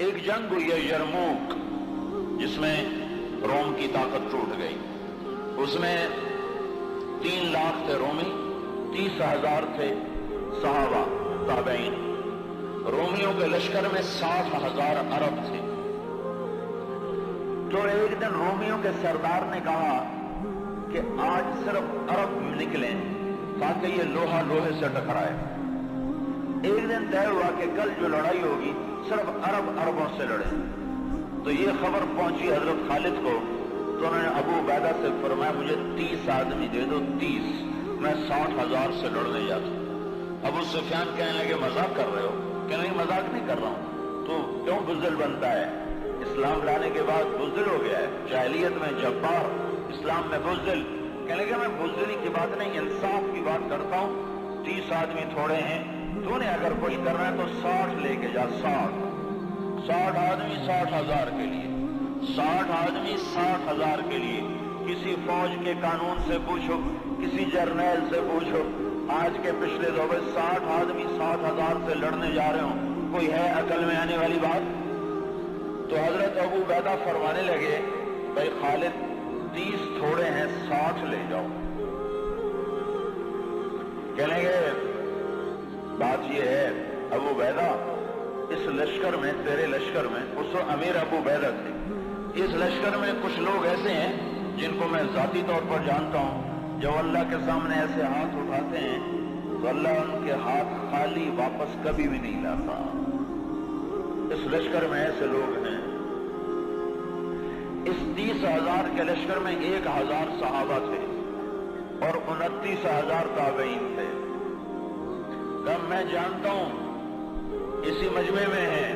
ایک جنگ ہوئی ہے یرموک، جس میں روم کی طاقت ٹوٹ گئی۔ اس میں 3 لاکھ تھے رومی، 30,000 تھے صحابہ تابعین۔ رومیوں کے لشکر میں 60,000 عرب تھے۔ تو ایک دن رومیوں کے سردار نے کہا کہ آج صرف عرب نکلیں تاکہ یہ لوہا لوہے سے ٹکرائے۔ ایک دن طے ہوا کہ کل جو لڑائی ہوگی صرف عربوں سے لڑیں۔ تو یہ خبر پہنچی حضرت خالد کو، تو انہوں نے ابو عبیدہ سے فرمایا مجھے 30 آدمی دے دو، 30، میں 60,000 سے لڑنے جاتا ہوں۔ ابو سفیان کہنے لگے مذاق کر رہے ہو؟ کہ نہیں مذاق نہیں کر رہا ہوں، تو کیوں بزدل بنتا ہے؟ اسلام لانے کے بعد بزدل ہو گیا ہے، جاہلیت میں جبار، اسلام میں بزدل۔ کہنے لگے میں بزدلی کی بات نہیں، انصاف کی بات کرتا ہوں۔ 30 آدمی تھوڑے ہیں، تو نے اگر کچھ کرنا ہے تو 60 لے کے جا، 60 آدمی 60,000 کے لیے، 60 آدمی 60,000 کے لیے۔ کسی فوج کے قانون سے پوچھو، کسی جرنیل سے پوچھو، آج کے پچھلے دور 60 آدمی 60,000 سے لڑنے جا رہے ہوں، کوئی ہے عقل میں آنے والی بات؟ تو حضرت ابو عبیدہ فرمانے لگے بھائی خالد 30 تھوڑے ہیں، 60 لے جاؤ۔ کہنے گے بات یہ ہے ابو عبیدہ، اس لشکر میں، تیرے لشکر میں، اس امیر ابو عبیدہ تھے، اس لشکر میں کچھ لوگ ایسے ہیں جن کو میں ذاتی طور پر جانتا ہوں، جب اللہ کے سامنے ایسے ہاتھ اٹھاتے ہیں تو اللہ ان کے ہاتھ خالی واپس کبھی بھی نہیں لاتا۔ اس لشکر میں ایسے لوگ ہیں۔ اس 30,000 کے لشکر میں 1,000 صحابہ تھے اور 29,000 تابعین تھے۔ کب میں جانتا ہوں اسی مجمع میں ہیں،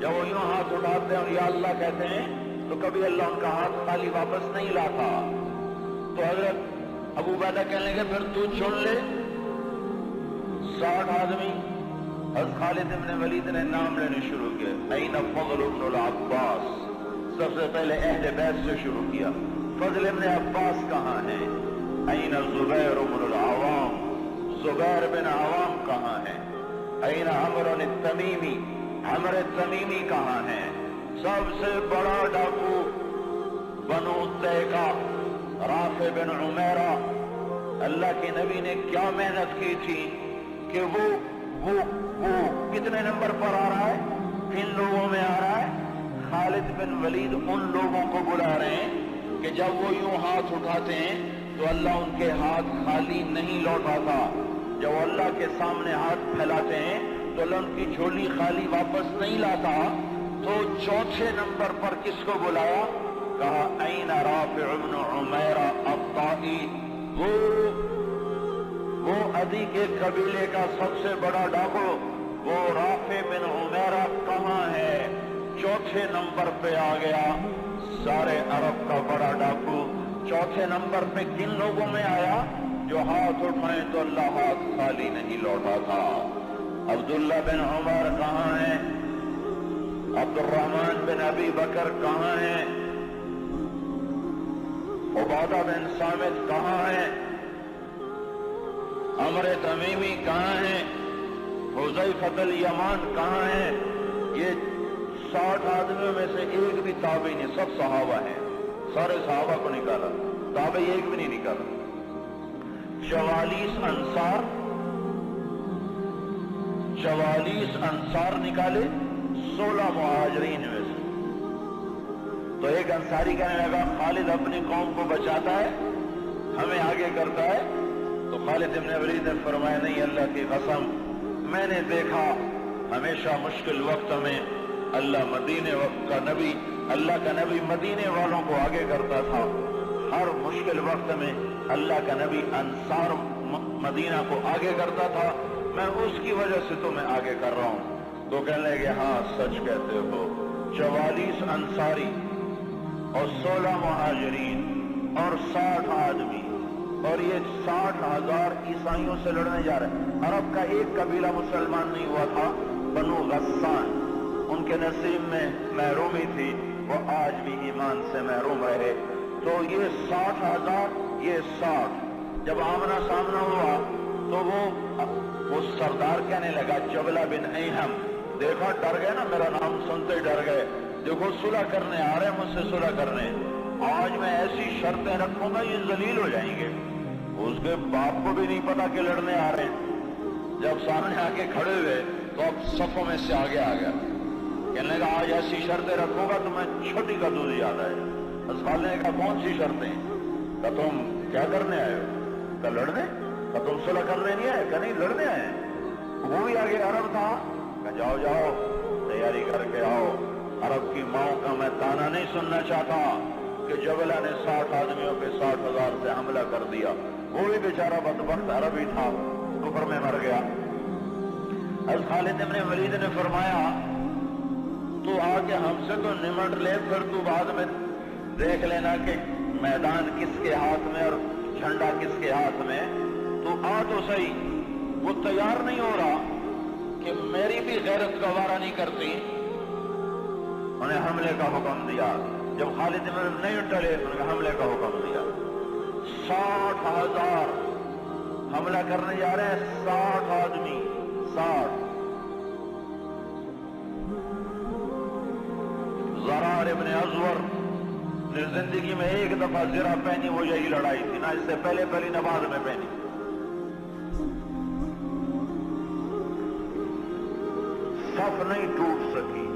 جب وہ یوں ہاتھ اٹھاتے ہیں اور یا اللہ کہتے ہیں تو کبھی اللہ ان کا ہاتھ خالی واپس نہیں لاتا۔ تو حضرت ابو عبیدہ کہنے لگے پھر تو چن لے 60 آدمی۔ حضرت خالد بن ولید نے نام لینے شروع کیے، این فضل بن العباس، سب سے پہلے اہل بیت سے شروع کیا، فضل بن عباس کہاں ہیں؟ این زبیر بن العوام، زبیر بن عوام کہاں ہیں؟ این عمرو التمیمی، عمرو التمیمی کہاں ہیں؟ سب سے بڑا ڈاکو بنو طے کا رافع بن عمیرہ، اللہ کے نبی نے کیا محنت کی تھی کہ وہ کتنے نمبر پر آ رہا ہے، کن لوگوں میں آ رہا ہے؟ خالد بن ولید ان لوگوں کو بلا رہے ہیں کہ جب وہ یوں ہاتھ اٹھاتے ہیں تو اللہ ان کے ہاتھ خالی نہیں لوٹاتا، جب اللہ کے سامنے ہاتھ پھیلاتے ہیں تو اللہ ان کی جھولی خالی واپس نہیں لاتا۔ تو چوتھے نمبر پر کس کو بلایا؟ کہا این رافع بن عمیرہ الطائی، وہ عدی کے قبیلے کا سب سے بڑا ڈاکو، وہ رافع بن عمیرہ کہاں ہے؟ چوتھے نمبر پہ آ گیا، سارے عرب کا بڑا ڈاکو۔ چوتھے نمبر پہ کن لوگوں میں آیا؟ جو ہاتھ اٹھائیں تو اللہ ہاتھ خالی نہیں لوٹا تھا۔ عبداللہ بن عمر کہاں ہیں؟ عبد الرحمن بن ابی بکر کہاں ہیں؟ عبادہ بن صامت کہاں ہیں؟ عمرو تمیمی کہاں ہیں؟ حذیفہ الیمان کہاں ہیں؟ یہ 60 آدمیوں میں سے ایک بھی تابعی نہیں، سب صحابہ ہیں، سارے صحابہ کو نکالا، تابعی ایک بھی نہیں نکالا۔ 44 انصار نکالے 16 مہاجرین میں سے۔ تو ایک انصاری کہنے لگا خالد اپنی قوم کو بچاتا ہے، ہمیں آگے کرتا ہے۔ تو خالد بن ولید نے فرمایا نہیں، اللہ کی قسم میں نے دیکھا ہمیشہ مشکل وقت میں اللہ کا نبی مدینے والوں کو آگے کرتا تھا، ہر مشکل وقت میں اللہ کا نبی انصار مدینہ کو آگے کرتا تھا، میں اس کی وجہ سے تمہیں آگے کر رہا ہوں۔ تو کہنے لگے ہاں سچ کہتے ہو، 44 انصاری اور 16 مہاجرین اور 60 آدمی، اور یہ 60,000 عیسائیوں سے لڑنے جا رہے ہیں۔ عرب کا ایک قبیلہ مسلمان نہیں ہوا تھا، بنو غسان، ان کے نصیب میں محرومی تھی، وہ آج بھی ایمان سے محروم رہے۔ تو یہ 60,000، یہ 60، جب آمنا سامنا ہوا تو وہ سردار کہنے لگا جبلہ بن ایہم، دیکھا ڈر گئے نا، میرا نام سنتے ہی ڈر گئے، دیکھو صلح کرنے آ رہے ہیں مجھ سے صلح کرنے، آج میں ایسی شرطیں رکھوں گا یہ ذلیل ہو جائیں گے۔ اس کے باپ کو بھی نہیں پتا کہ لڑنے آ رہے ہیں۔ جب سامنے آ کے کھڑے ہوئے تو اب صفوں میں سے آگے آ گیا، کہنے لگا آج ایسی شرطیں رکھوں گا تو میں چھوٹی کا دودھ یاد آئے۔ اس خالد نے کہا کون سی شرطیں؟ کہ تم کیا کرنے آئے ہو؟ کہ لڑنے؟ کہ تم صلح کرنے نہیں آئے؟ کہ نہیں لڑنے آئے۔ وہ بھی آگے عرب تھا، کہ جاؤ جاؤ تیاری کر کے آؤ، عرب کی ماؤں کا میں تانا نہیں سننا چاہتا کہ جبلہ نے 60 آدمیوں پہ 60,000 سے حملہ کر دیا۔ وہ بھی بیچارہ بدبخت عربی تھا، کفر میں مر گیا۔ از خالد ابن ولید نے فرمایا تو آ کے ہم سے تو نمٹ لے، پھر تو بعد میں دیکھ لینا کہ میدان کس کے ہاتھ میں اور جھنڈا کس کے ہاتھ میں، تو آ تو صحیح۔ وہ تیار نہیں ہو رہا کہ میری بھی غیرت کا وارہ نہیں کرتی، انہیں حملے کا حکم دیا۔ جب خالد ابن نہیں ٹلے انہیں حملے کا حکم دیا۔ 60,000 حملہ کرنے جا رہے ہیں، 60 آدمی، 60۔ زرار ابن ازور نے زندگی میں ایک دفعہ زرہ پہنی، وہ یہی لڑائی تھی، نہ اس سے پہلے پہلی نہ بعد میں پہنی۔ صف نہیں ٹوٹ سکی،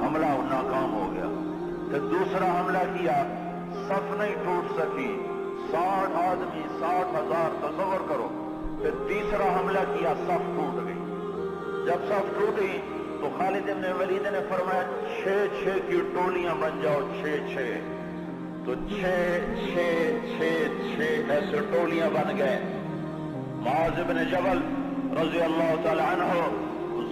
حملہ ناکام ہو گیا۔ پھر دوسرا حملہ کیا، صف نہیں ٹوٹ سکی، 60 آدمی، 60,000، تصور کرو۔ پھر تیسرا حملہ کیا، صف ٹوٹ گئی۔ جب صف ٹوٹی تو خالد ابن ولید نے فرمایا 6 کی ٹولیاں بن جاؤ، 6 تو 6 ایسے ٹولیاں بن گئے۔ معاذ بن جبل رضی اللہ تعالی عنہ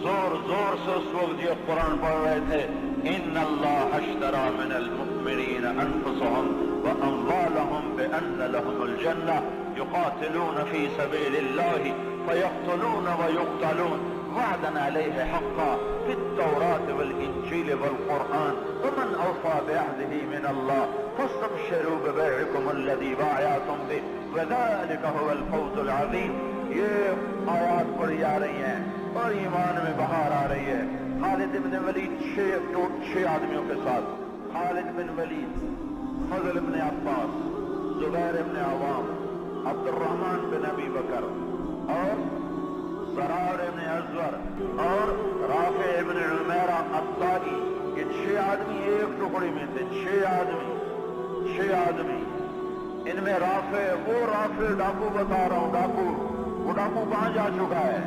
زور زور سے اس وقت یہ قرآن پڑھ رہے تھے، ان اللہ اشترى من المؤمنین انفسهم واموالهم بان لهم الجنہ یقاتلون فی سبیل اللہ فیقتلون ویقتلون وعدا علیہ حقا فی التوراة والانجیل والقرآن ومن اوفى بعهده من اللہ فاستبشروا ببیعکم الذی بايعتم به وذلك هو الفوز العظیم۔ یہ آیات پڑھی جا رہی ہیں اور ایمان میں بہار آ رہی ہے۔ خالد بن ولید 6 آدمیوں کے ساتھ، خالد بن ولید، فضل بن عباس، زبیر بن عوام، عبد الرحمن بن ابی بکر اور زرار بن ازور اور رافع بن عمیرہ الطائی، یہ 6 آدمی ایک ٹکڑی میں تھے۔ 6 آدمی، ان میں رافع، وہ رافع ڈاکو بتا رہا ہوں، ڈاکو، وہ ڈاکو کہاں جا چکا ہے،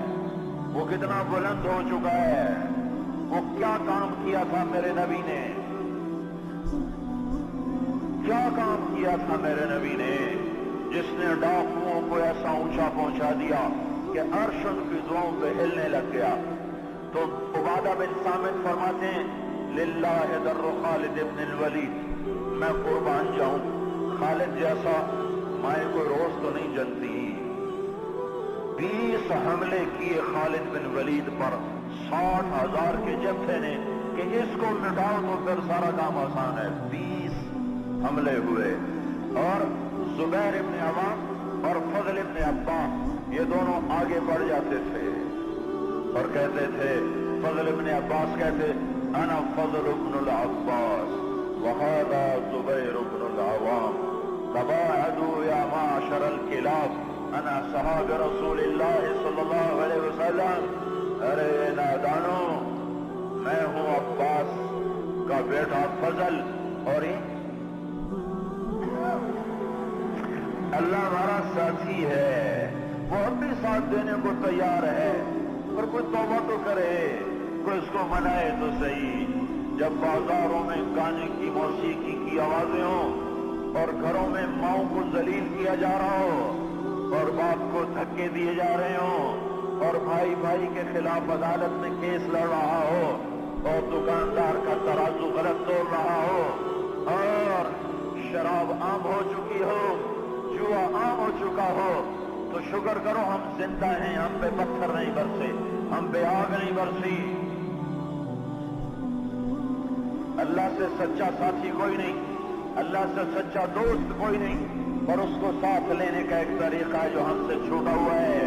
وہ کتنا بلند ہو چکا ہے، وہ کیا کام کیا تھا میرے نبی نے، کیا کام کیا تھا میرے نبی نے، جس نے ڈاکوؤں کو ایسا اونچا پہنچا دیا کہ عرش ان کی دعاؤں پہ ہلنے لگ گیا۔ تو عبادہ بن صامت فرماتے ہیں للہ در خالد ابن الولید، میں قربان جاؤں خالد جیسا مائیں کوئی روز تو نہیں جلتی۔ 20 حملے کیے خالد بن ولید پر 60,000 کے جبھے نے کہ اس کو مٹاؤ تو پھر سارا کام آسان ہے۔ 20 حملے ہوئے اور زبیر ابن عوام اور فضل ابن عباس یہ دونوں آگے بڑھ جاتے تھے اور کہتے تھے، فضل ابن عباس کہتے انا فضل ابن العباس وهذا زبیر ابن العوام تباعدوا یا معشر الکلاب انا صحاب رسول اللہ صلی اللہ علیہ وسلم۔ ارے نادانو، میں ہوں عباس کا بیٹا فضل اور اللہ ہمارا ساتھی ہے، وہ اب بھی ساتھ دینے کو تیار ہے، پر کوئی توبہ تو کرے، کوئی اس کو منائے تو صحیح۔ جب بازاروں میں گانے کی موسیقی کی آوازیں ہوں اور گھروں میں ماؤں کو ذلیل کیا جا رہا ہو اور باپ کو دھکے دیے جا رہے ہوں اور بھائی بھائی کے خلاف عدالت میں کیس لڑ رہا ہو اور دکاندار کا ترازو غلط توڑ رہا ہو اور شراب عام ہو چکی ہو، جوا عام ہو چکا ہو، تو شکر کرو ہم زندہ ہیں، ہم پہ پتھر نہیں برسے، ہم پہ آگ نہیں برسی۔ اللہ سے سچا ساتھی کوئی نہیں، اللہ سے سچا دوست کوئی نہیں، اور اس کو ساتھ لینے کا ایک طریقہ جو ہم سے چھوٹا ہوا ہے۔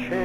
6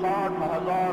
60,000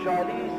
40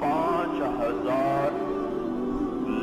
5,000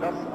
10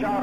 4